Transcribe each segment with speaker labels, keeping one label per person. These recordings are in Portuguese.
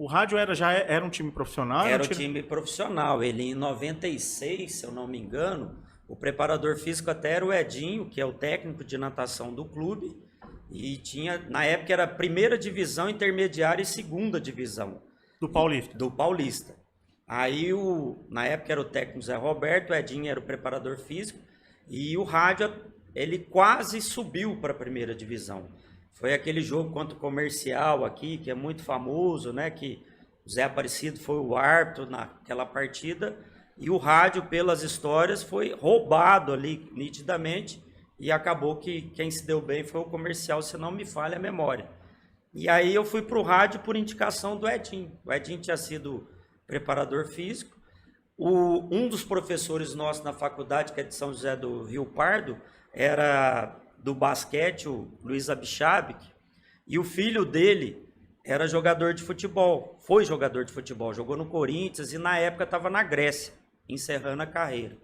Speaker 1: o rádio já era um time profissional?
Speaker 2: Era um time profissional. Ele, em 96, se eu não me engano, o preparador físico até era o Edinho, que é o técnico de natação do clube. E tinha, na época, era a primeira divisão, intermediária e segunda divisão.
Speaker 1: Do Paulista?
Speaker 2: Do Paulista. Aí, na época, era o técnico Zé Roberto, o Edinho era o preparador físico. E o rádio, ele quase subiu para a primeira divisão. Foi aquele jogo contra o Comercial aqui, que é muito famoso, né? Que o Zé Aparecido foi o árbitro naquela partida. E o rádio, pelas histórias, foi roubado ali nitidamente. E acabou que quem se deu bem foi o Comercial, se não me falha a memória. E aí eu fui para o rádio por indicação do Edinho. O Edinho tinha sido preparador físico. Um dos professores nossos na faculdade, que é de São José do Rio Pardo, era do basquete, o Luiz Abichabik, e o filho dele era jogador de futebol, foi jogador de futebol, jogou no Corinthians e na época estava na Grécia, encerrando a carreira.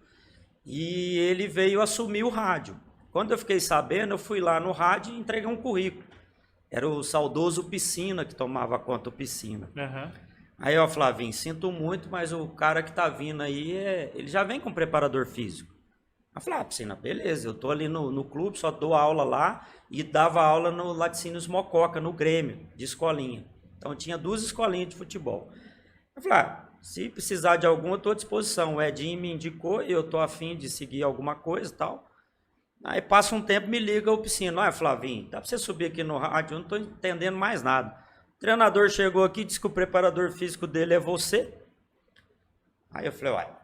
Speaker 2: E ele veio assumir o rádio. Quando eu fiquei sabendo, eu fui lá no rádio e entreguei um currículo. Era o saudoso Piscina que tomava conta do Piscina.
Speaker 1: Uhum.
Speaker 2: Aí eu falei, Flavinho, sinto muito, mas o cara que tá vindo aí, ele já vem com preparador físico. Eu falei, Piscina, beleza, eu tô ali no clube, só dou aula lá e dava aula no Laticínios Mococa, no Grêmio, de escolinha. Então tinha 2 escolinhas de futebol. Eu falei, se precisar de alguma, eu tô à disposição. O Edinho me indicou e eu tô afim de seguir alguma coisa e tal. Aí passa um tempo, me liga o Piscina, olha, Flavinho, dá pra você subir aqui no rádio, eu não tô entendendo mais nada. O treinador chegou aqui, disse que o preparador físico dele é você. Aí eu falei, uai.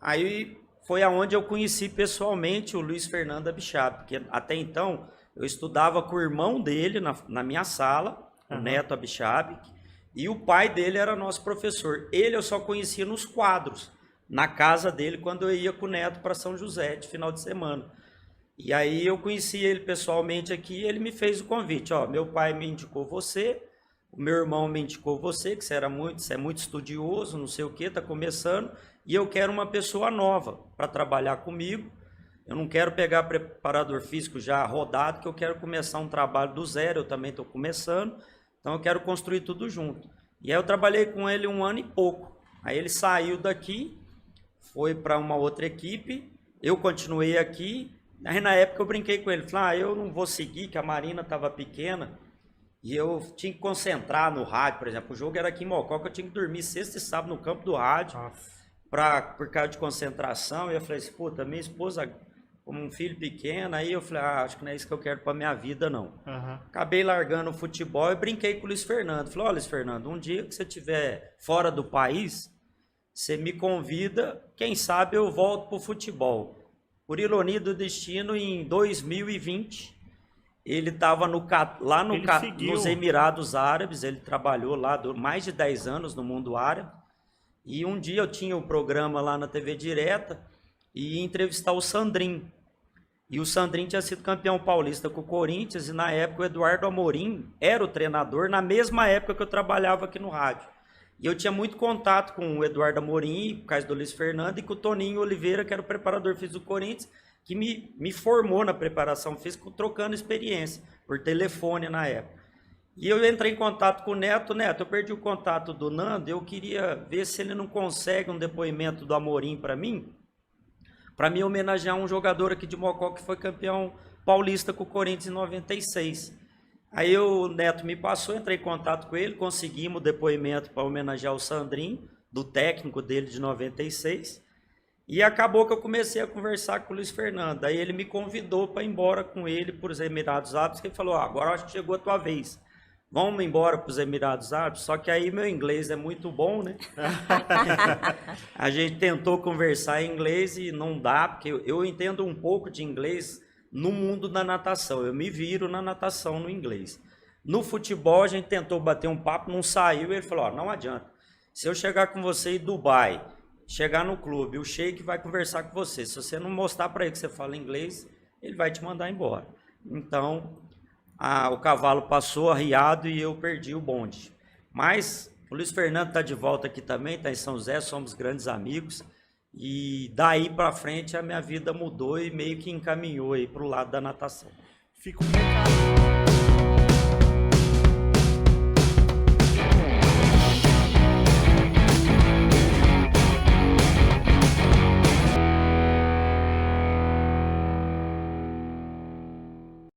Speaker 2: Aí foi aonde eu conheci pessoalmente o Luiz Fernando Abichabik, porque até então eu estudava com o irmão dele na minha sala, o Neto Abichabik, e o pai dele era nosso professor. Ele eu só conhecia nos quadros, na casa dele, quando eu ia com o Neto para São José, de final de semana. E aí eu conheci ele pessoalmente aqui e ele me fez o convite. Ó, meu pai me indicou você, o meu irmão me indicou você, que você é muito estudioso, não sei o que, está começando, e eu quero uma pessoa nova para trabalhar comigo. Eu não quero pegar preparador físico já rodado, que eu quero começar um trabalho do zero, eu também estou começando, então eu quero construir tudo junto. E aí eu trabalhei com ele 1 ano e pouco. Aí ele saiu daqui, foi para uma outra equipe, eu continuei aqui. Aí na época eu brinquei com ele, falei, eu não vou seguir, que a Marina estava pequena, e eu tinha que concentrar no rádio, por exemplo, o jogo era aqui em Mococa, eu tinha que dormir sexta e sábado no campo do rádio, por causa de concentração, e eu falei assim, puta, minha esposa, como um filho pequeno, aí eu falei, acho que não é isso que eu quero para minha vida, não. Acabei largando o futebol e brinquei com o Luiz Fernando, falei, Luiz Fernando, um dia que você estiver fora do país, você me convida, quem sabe eu volto pro futebol. Por ironia do destino, em 2020, ele estava lá nos Emirados Árabes, ele trabalhou lá mais de 10 anos no mundo árabe, e um dia eu tinha um programa lá na TV Direta e ia entrevistar o Sandrin. E o Sandrin tinha sido campeão paulista com o Corinthians, e na época o Eduardo Amorim era o treinador, na mesma época que eu trabalhava aqui no rádio. E eu tinha muito contato com o Eduardo Amorim, por causa do Luiz Fernando, e com o Toninho Oliveira, que era o preparador físico do Corinthians, que me formou na preparação física, trocando experiência, por telefone na época. E eu entrei em contato com o Neto. Neto, eu perdi o contato do Nando, eu queria ver se ele não consegue um depoimento do Amorim para mim homenagear um jogador aqui de Mocó que foi campeão paulista com o Corinthians em 96. Aí o Neto me passou, entrei em contato com ele, conseguimos o depoimento para homenagear o Sandrin, do técnico dele de 96, e acabou que eu comecei a conversar com o Luiz Fernando. Aí ele me convidou para ir embora com ele para os Emirados Árabes, que ele falou, agora acho que chegou a tua vez, vamos embora para os Emirados Árabes. Só que aí meu inglês é muito bom, né? A gente tentou conversar em inglês e não dá, porque eu entendo um pouco de inglês no mundo da natação, eu me viro na natação no inglês. No futebol a gente tentou bater um papo, não saiu, ele falou, não adianta, se eu chegar com você em Dubai, chegar no clube, o Sheik vai conversar com você, se você não mostrar para ele que você fala inglês, ele vai te mandar embora. Então, o cavalo passou arriado e eu perdi o bonde. Mas o Luiz Fernando está de volta aqui também, está em São José, somos grandes amigos. E daí para frente a minha vida mudou e meio que encaminhou aí para o lado da natação.
Speaker 1: Fica um recado.